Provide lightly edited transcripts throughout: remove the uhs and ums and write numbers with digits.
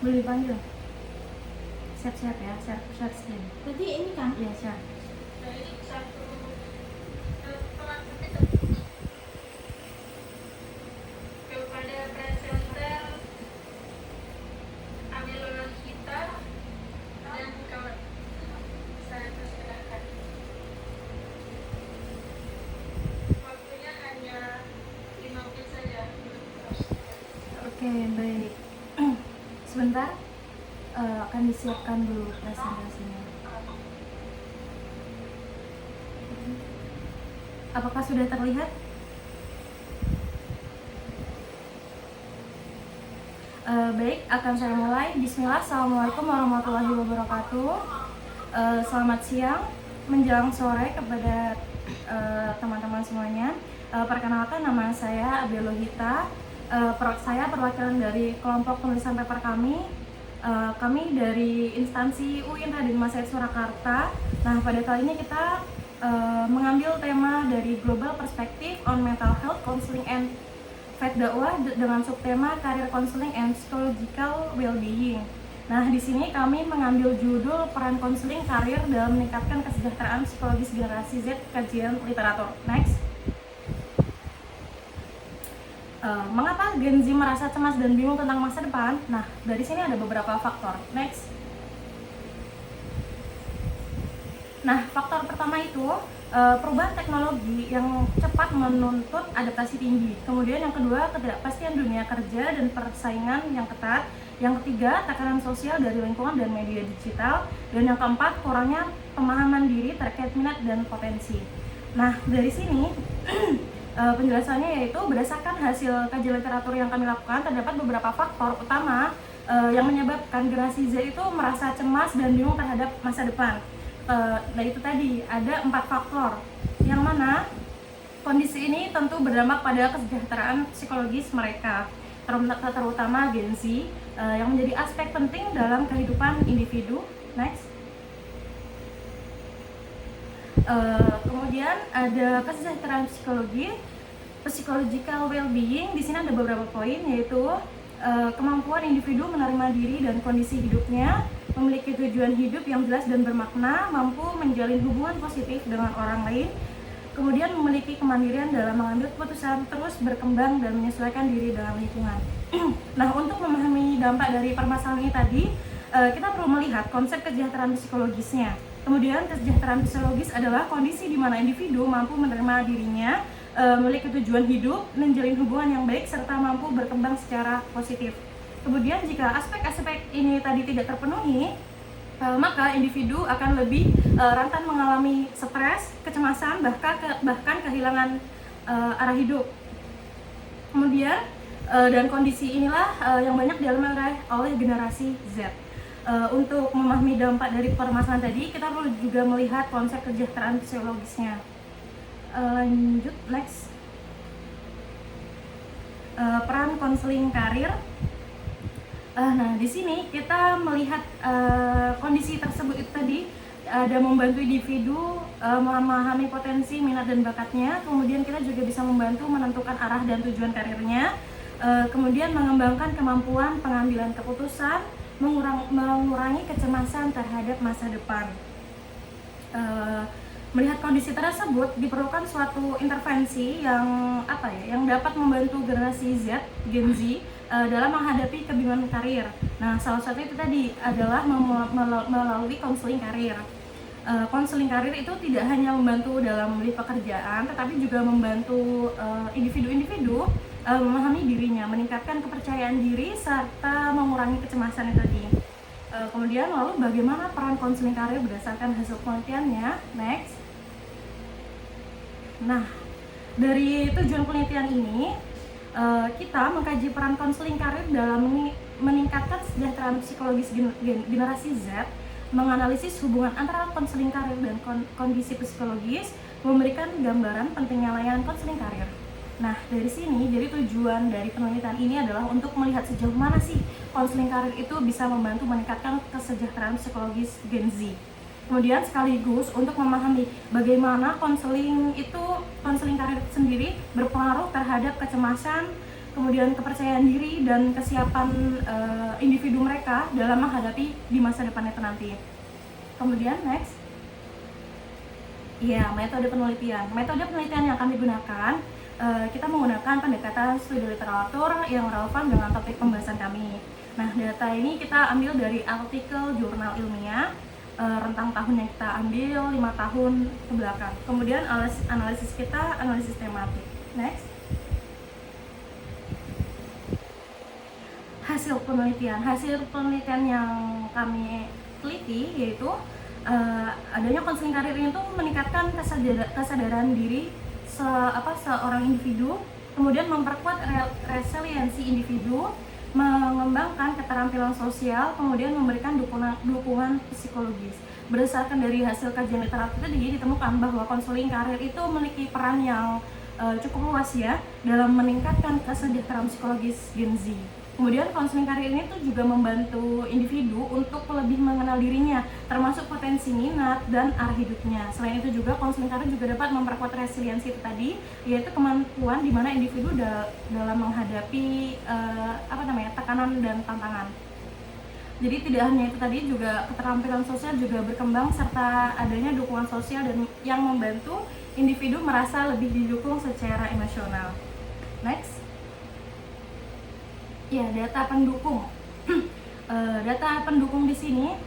Boleh dipanggil. Siap-siap ya, share screen. Berarti ini kan? Iya, share. Kepada presenter Amelia kita dan kawan, saya persilahkan. Waktunya hanya 5 menit saja. Oke, baik. Sebentar, akan disiapkan dulu presentasinya. Apakah sudah terlihat? Baik, akan saya mulai. Bismillah, Assalamualaikum warahmatullahi wabarakatuh. Selamat siang, menjelang sore kepada teman-teman semuanya. Perkenalkan, nama saya Abelohita. Saya perwakilan dari kelompok penulisan paper kami. Kami dari instansi UIN Raden Masjid Surakarta. Nah, pada kali ini kita mengambil tema dari Global Perspective on Mental Health Counseling and Faith Dakwah dengan subtema Career Counseling and Psychological Well-being. Nah, di sini kami mengambil judul peran konseling karir dalam meningkatkan kesejahteraan psikologis generasi Z, kajian literatur. Next. Mengapa Gen Z merasa cemas dan bingung tentang masa depan? Nah, dari sini ada beberapa faktor. Next. Nah, faktor pertama itu perubahan teknologi yang cepat menuntut adaptasi tinggi. Kemudian yang kedua, ketidakpastian dunia kerja dan persaingan yang ketat. Yang ketiga, tekanan sosial dari lingkungan dan media digital. Dan yang keempat, kurangnya pemahaman diri terkait minat dan potensi. Nah, dari sini penjelasannya yaitu berdasarkan hasil kajian literatur yang kami lakukan, terdapat beberapa faktor utama yang menyebabkan generasi Z itu merasa cemas dan bingung terhadap masa depan. Nah, itu tadi ada 4 faktor, yang mana kondisi ini tentu berdampak pada kesejahteraan psikologis mereka, terutama Gen Z, yang menjadi aspek penting dalam kehidupan individu. Next. Kemudian ada kesejahteraan psychological well-being. Di sini ada beberapa poin, yaitu kemampuan individu menerima diri dan kondisi hidupnya, memiliki tujuan hidup yang jelas dan bermakna, mampu menjalin hubungan positif dengan orang lain, kemudian memiliki kemandirian dalam mengambil keputusan, terus berkembang dan menyesuaikan diri dalam lingkungan. Nah, untuk memahami dampak dari permasalahan ini tadi, kita perlu melihat konsep kesejahteraan psikologisnya. Kemudian kesejahteraan psikologis adalah kondisi di mana individu mampu menerima dirinya, memiliki tujuan hidup, menjalin hubungan yang baik, serta mampu berkembang secara positif. Kemudian jika aspek-aspek ini tadi tidak terpenuhi, maka individu akan lebih rentan mengalami stres, kecemasan, bahkan kehilangan arah hidup. Kemudian dan kondisi inilah yang banyak dialami oleh generasi Z. Untuk memahami dampak dari permasalahan tadi, kita perlu juga melihat konsep kesejahteraan psikologisnya. Lanjut, next. Peran konseling karir. Nah, di sini kita melihat kondisi tersebut itu tadi ada membantu individu memahami potensi, minat dan bakatnya. Kemudian kita juga bisa membantu menentukan arah dan tujuan karirnya. Kemudian mengembangkan kemampuan pengambilan keputusan, mengurangi kecemasan terhadap masa depan. Melihat kondisi tersebut diperlukan suatu intervensi yang dapat membantu generasi Z, Gen Z dalam menghadapi kebingungan karir. Nah, salah satu itu tadi adalah melalui konseling karir. Konseling karir itu tidak hanya membantu dalam memilih pekerjaan, tetapi juga membantu individu-individu memahami dirinya, meningkatkan kepercayaan diri, serta mengurangi kecemasan itu tadi. Kemudian lalu bagaimana peran konseling karir berdasarkan hasil penelitiannya? Next. Nah, dari tujuan penelitian ini, kita mengkaji peran konseling karir dalam meningkatkan kesejahteraan psikologis generasi Z, menganalisis hubungan antara konseling karir dan kondisi psikologis, memberikan gambaran pentingnya layanan konseling karir. Nah, dari sini, jadi tujuan dari penelitian ini adalah untuk melihat sejauh mana sih konseling karir itu bisa membantu meningkatkan kesejahteraan psikologis Gen Z. Kemudian sekaligus untuk memahami bagaimana konseling karir sendiri berpengaruh terhadap kecemasan, kemudian kepercayaan diri dan kesiapan individu mereka dalam menghadapi di masa depan itu nanti. Kemudian next, ya metode penelitian. Metode penelitian yang kami gunakan, kita menggunakan pendekatan studi literatur yang relevan dengan topik pembahasan kami. Nah, data ini kita ambil dari artikel jurnal ilmiah, rentang tahun yang kita ambil 5 tahun ke belakang. Kemudian analisis kita analisis tematik. Next, hasil penelitian yang kami teliti yaitu adanya konseling karir ini tuh meningkatkan kesadaran diri seorang individu, kemudian memperkuat resiliensi individu, mengembangkan keterampilan sosial, kemudian memberikan dukungan psikologis. Berdasarkan dari hasil kajian literatur tadi, ditemukan bahwa konseling karir itu memiliki peran yang cukup luas ya dalam meningkatkan kesejahteraan psikologis Gen Z. Kemudian konseling karir ini tuh juga membantu individu untuk lebih mengenal dirinya, termasuk potensi minat dan arah hidupnya. Selain itu juga konseling karir juga dapat memperkuat resiliensi itu tadi, yaitu kemampuan di mana individu dalam menghadapi tekanan dan tantangan. Jadi tidak hanya itu tadi, juga keterampilan sosial juga berkembang serta adanya dukungan sosial dan yang membantu individu merasa lebih didukung secara emosional. Next. Ya, data pendukung. Data pendukung di sini,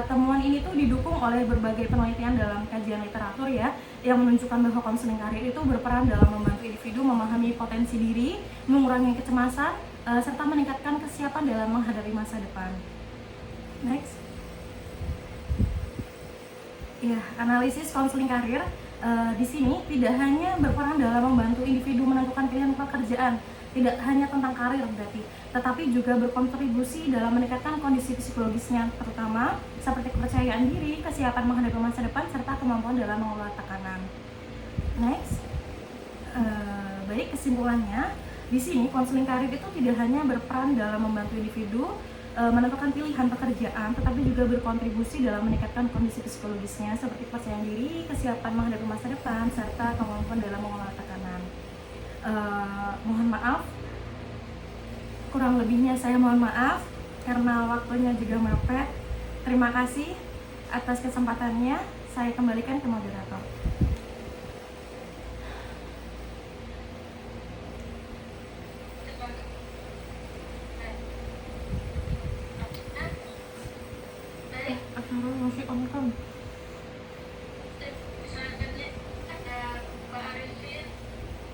temuan ini tuh didukung oleh berbagai penelitian dalam kajian literatur ya, yang menunjukkan bahwa konseling karir itu berperan dalam membantu individu memahami potensi diri, mengurangi kecemasan, serta meningkatkan kesiapan dalam menghadapi masa depan. Next. Ya, analisis konseling karir di sini tidak hanya berperan dalam membantu individu menentukan pilihan pekerjaan, tidak hanya tentang karir berarti, tetapi juga berkontribusi dalam meningkatkan kondisi psikologisnya, terutama seperti kepercayaan diri, kesiapan menghadapi masa depan, serta kemampuan dalam mengelola tekanan. Next, baik, kesimpulannya di sini konseling karir itu tidak hanya berperan dalam membantu individu menentukan pilihan pekerjaan, tetapi juga berkontribusi dalam meningkatkan kondisi psikologisnya seperti kepercayaan diri, kesiapan menghadapi masa depan, serta kemampuan dalam mengelola tekanan. Mohon maaf, kurang lebihnya saya mohon maaf karena waktunya juga mepet. Terima kasih atas kesempatannya. Saya kembalikan ke moderator. Masih on kan? Selanjutnya ada Pak Arifin.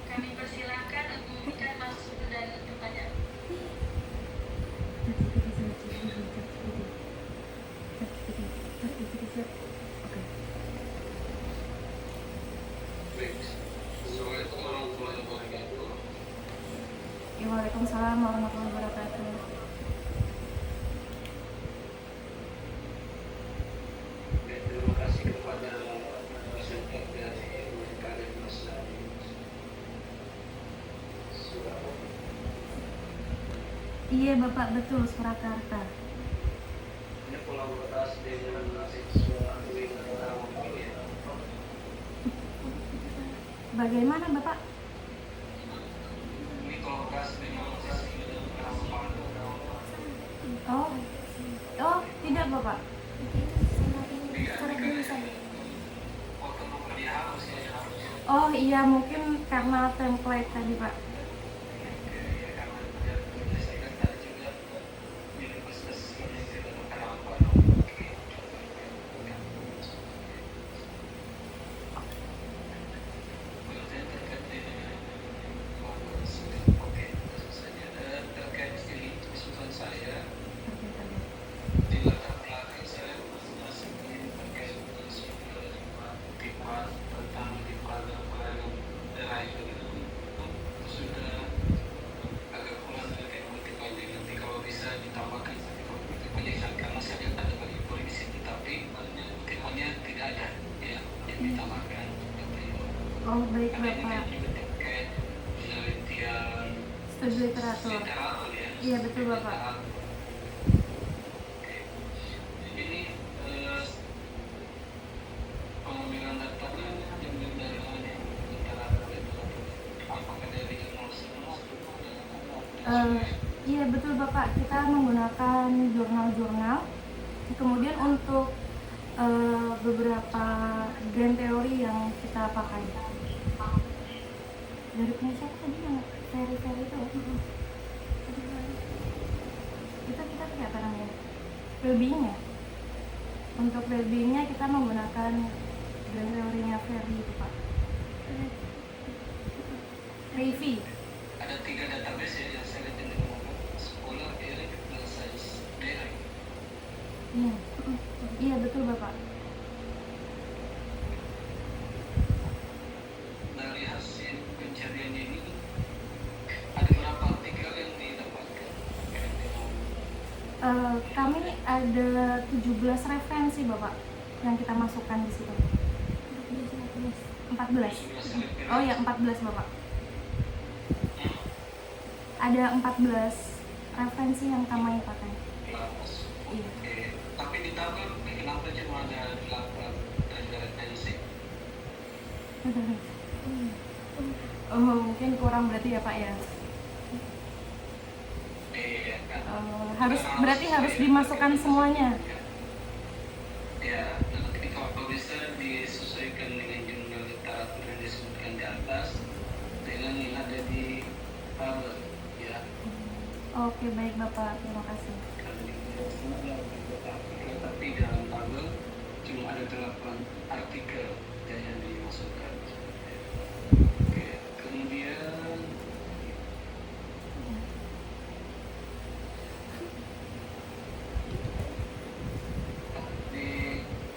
Kami persilahkan untuk memberikan masukan dan pertanyaan. Waalaikumsalam warahmatullahi wabarakatuh. Terima kasih kepada peserta dari Karir Mas Nadi Surabaya. Iya Bapak, betul, Surakarta. Ini kolaborasi dengan mahasiswa ini. Bagaimana Bapak? Ini kolaborasi dengan mahasiswa. Oh, tidak Bapak. Oh iya, mungkin karena template tadi Pak. Oh baik Bapak. Studi literatur. Iya betul Bapak. Ini pengambilan datanya yang dari apakah dari Iya betul Bapak, kita menggunakan jurnal-jurnal. Kemudian untuk beberapa grand teori yang kita pakai dari punya siapa tadi yang seri-seri itu? Kita pakai apa namanya? Well-being ya. Untuk well-beingnya kita menggunakan grand teorinya Ferry itu Pak. Revi. Ada 3 database ya yang saya lihat ini ngomong sekolah, erik, dan sains daerah. Iya, iya betul Bapak. Dari hasil pencarian ini ada berapa artikel yang didapatkan? Kami ada 17 referensi Bapak yang kita masukkan di situ. 14. Oh ya 14 Bapak. Ada 14 referensi yang kami pakai. Iya. Oke. Tapi di tabel kenapa cuma ada 8 referensi? Oh mungkin kurang berarti ya Pak ya. Iya kan? Berarti harus dimasukkan semuanya. Ya, nanti kalau bisa disesuaikan dengan jumlah literatur yang disebutkan di atas dengan yang ada di tabel, ya. Oke baik Bapak, terima kasih. Kalau di semua ada beberapa artikel, tapi dalam tabel cuma ada 8 artikel yang dimasukkan. Oke, kemudian di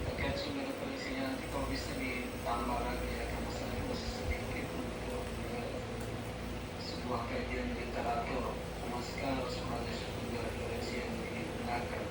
terkait sumber referensinya nanti kalau bisa ditambah lagi ya, karena saya masih sedikit untuk sebuah kajian literatur termasuk sebagai sumber referensi yang digunakan.